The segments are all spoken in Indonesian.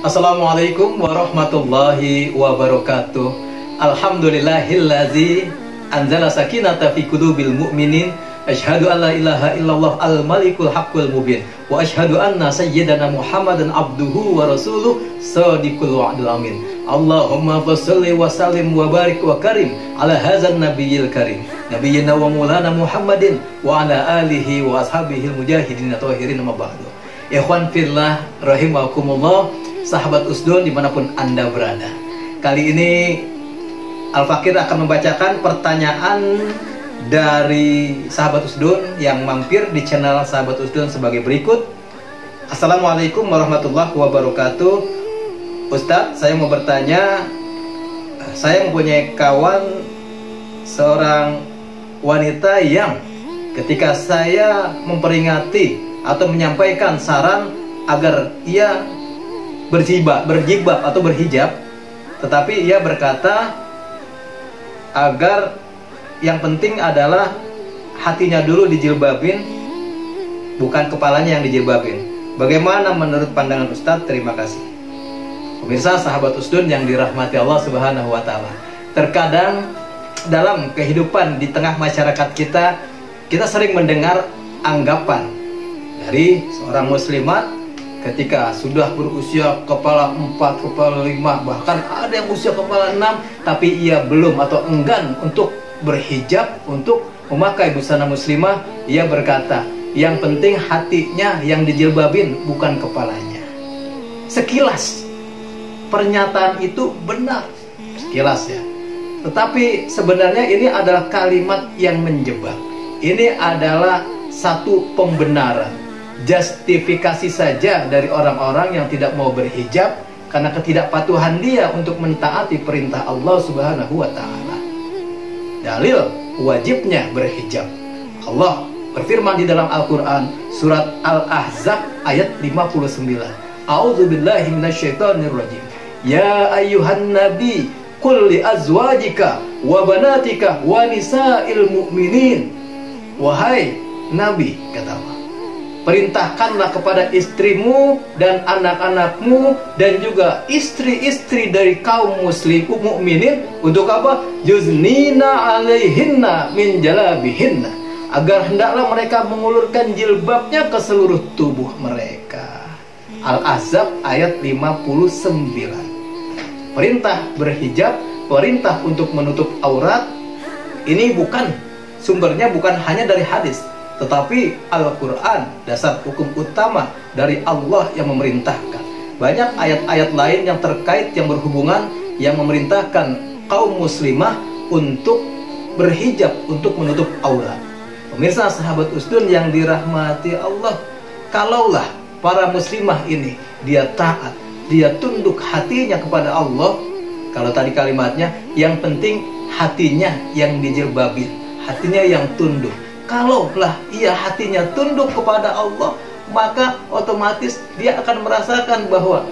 Assalamualaikum warahmatullahi wabarakatuh. Alhamdulillahillazi anzala sakinata fi qulubil mu'minin. Asyhadu an la ilaha illallah al-malikul haqqul mubin. Wa asyhadu anna sayyidana Muhammadan abduhu wa rasuluh sadiqul wa'dul amin. Allahumma fasholli wa sallim wa barik wa karim ala hadzal nabiyil karim. Nabiyyina wa maulana Muhammadin wa ala alihi wa ashabihil mujahidin tahirin ma ba'du. Ikhwan fillah rahimakumullah, sahabat Usdun dimanapun Anda berada. Kali ini Al-Fakir akan membacakan pertanyaan dari sahabat Usdun yang mampir di channel sahabat Usdun sebagai berikut. Assalamualaikum warahmatullahi wabarakatuh. Ustadz, saya mau bertanya, saya mempunyai kawan seorang wanita yang ketika saya memperingati atau menyampaikan saran agar ia berjilbab atau berhijab, tetapi ia berkata agar yang penting adalah hatinya dulu dijilbabin, bukan kepalanya yang dijilbabin. Bagaimana menurut pandangan Ustadz? Terima kasih. Pemirsa sahabat Usdun yang dirahmati Allah Subhanahu wa Ta'ala, terkadang dalam kehidupan di tengah masyarakat kita, kita sering mendengar anggapan dari seorang muslimat ketika sudah berusia kepala 4, kepala 5, bahkan ada yang usia kepala 6, tapi ia belum atau enggan untuk berhijab, untuk memakai busana muslimah. Ia berkata, yang penting hatinya yang dijilbabin, bukan kepalanya. Sekilas pernyataan itu benar, sekilas ya. Tetapi sebenarnya ini adalah kalimat yang menjebak. Ini adalah satu pembenaran, justifikasi saja dari orang-orang yang tidak mau berhijab karena ketidakpatuhan dia untuk mentaati perintah Allah Subhanahu wa Ta'ala. Dalil wajibnya berhijab, Allah berfirman di dalam Al-Quran surat Al-Ahzab ayat 59. A'udzubillahi minasyaitonirrajim. Ya ayyuhan nabi qul li azwajika wa banatika wa nisa'il mu'minin. Wahai Nabi, kata Allah, perintahkanlah kepada istrimu dan anak-anakmu dan juga istri-istri dari kaum muslim mukminin untuk apa? Yuznina alaihinna min jalabihinna, agar hendaklah mereka mengulurkan jilbabnya ke seluruh tubuh mereka. Al-Ahzab ayat 59. Perintah berhijab, perintah untuk menutup aurat, ini sumbernya bukan hanya dari hadis, tetapi Al-Quran, dasar hukum utama dari Allah yang memerintahkan. Banyak ayat-ayat lain yang terkait, yang berhubungan, yang memerintahkan kaum muslimah untuk berhijab, untuk menutup aurat. Pemirsa sahabat Usdun yang dirahmati Allah, kalaulah para muslimah ini dia taat, dia tunduk hatinya kepada Allah, kalau tadi kalimatnya, yang penting hatinya yang dijilbabin, hatinya yang tunduk. Kalaulah ia hatinya tunduk kepada Allah, maka otomatis dia akan merasakan bahwa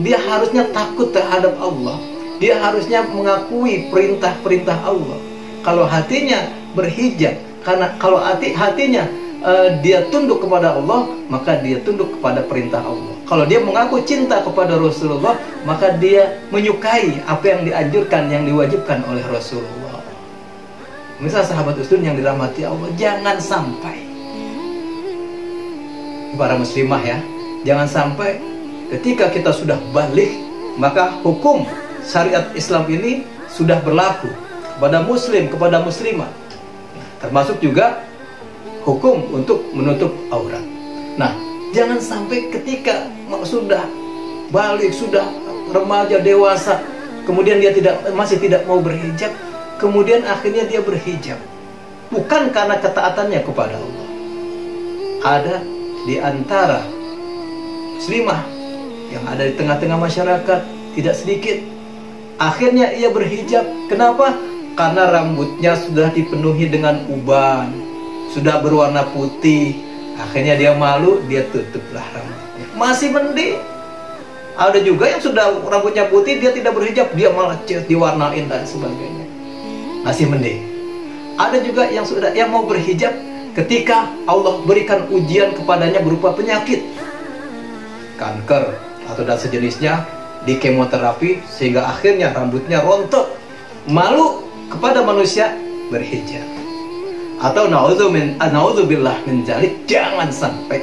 dia harusnya takut terhadap Allah, dia harusnya mengakui perintah-perintah Allah. Kalau hatinya berhijab, karena kalau hatinya dia tunduk kepada Allah, maka dia tunduk kepada perintah Allah. Kalau dia mengaku cinta kepada Rasulullah, maka dia menyukai apa yang dianjurkan, yang diwajibkan oleh Rasulullah. Misal sahabat Usdun yang dirahmati Allah, jangan sampai para muslimah ya, jangan sampai ketika kita sudah balik, maka hukum syariat Islam ini sudah berlaku kepada muslim, kepada muslimah, termasuk juga hukum untuk menutup aurat. Nah, jangan sampai ketika sudah balik, sudah remaja, dewasa, kemudian dia masih tidak mau berhijab, kemudian akhirnya dia berhijab, bukan karena ketaatannya kepada Allah. Ada di antara muslimah yang ada di tengah-tengah masyarakat, tidak sedikit, akhirnya ia berhijab. Kenapa? Karena rambutnya sudah dipenuhi dengan uban, sudah berwarna putih. Akhirnya dia malu, dia tutuplah rambutnya. Masih mending. Ada juga yang sudah rambutnya putih, dia tidak berhijab, dia malah diwarnain dan sebagainya. Masih mending. Ada juga yang mau berhijab ketika Allah berikan ujian kepadanya berupa penyakit, kanker, atau dan sejenisnya, di kemoterapi sehingga akhirnya rambutnya rontok, malu kepada manusia, berhijab. Atau naudzubillah min dzalik, jangan sampai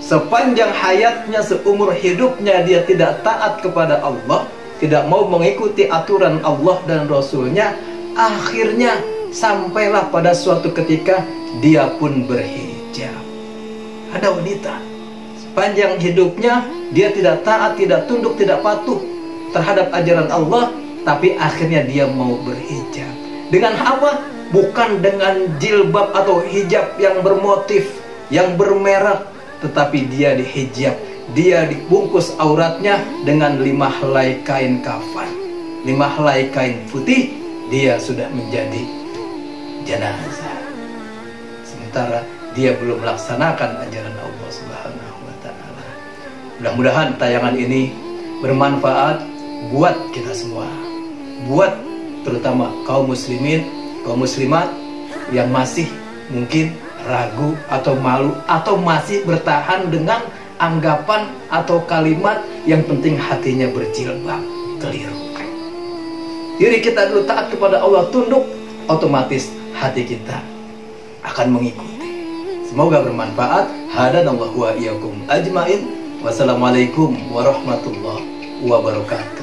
sepanjang hayatnya, seumur hidupnya dia tidak taat kepada Allah, tidak mau mengikuti aturan Allah dan Rasulnya, akhirnya sampailah pada suatu ketika dia pun berhijab. Ada wanita sepanjang hidupnya dia tidak taat, tidak tunduk, tidak patuh terhadap ajaran Allah, tapi akhirnya dia mau berhijab. Dengan apa? Bukan dengan jilbab atau hijab yang bermotif, yang bermerek, tetapi dia dihijab, dia dibungkus auratnya dengan 5 helai kain kafan, 5 helai kain putih, dia sudah menjadi jenazah. Sementara dia belum melaksanakan ajaran Allah Subhanahu wa Ta'ala. Mudah-mudahan tayangan ini bermanfaat buat kita semua, buat terutama kaum muslimin, kaum muslimat yang masih mungkin ragu atau malu atau masih bertahan dengan anggapan atau kalimat yang penting hatinya berjilbab. Keliru. Diri kita dulu taat kepada Allah, tunduk, otomatis hati kita akan mengikuti. Semoga bermanfaat. Hadanallahu wa iyyakum ajmain. Wassalamualaikum warahmatullahi wabarakatuh.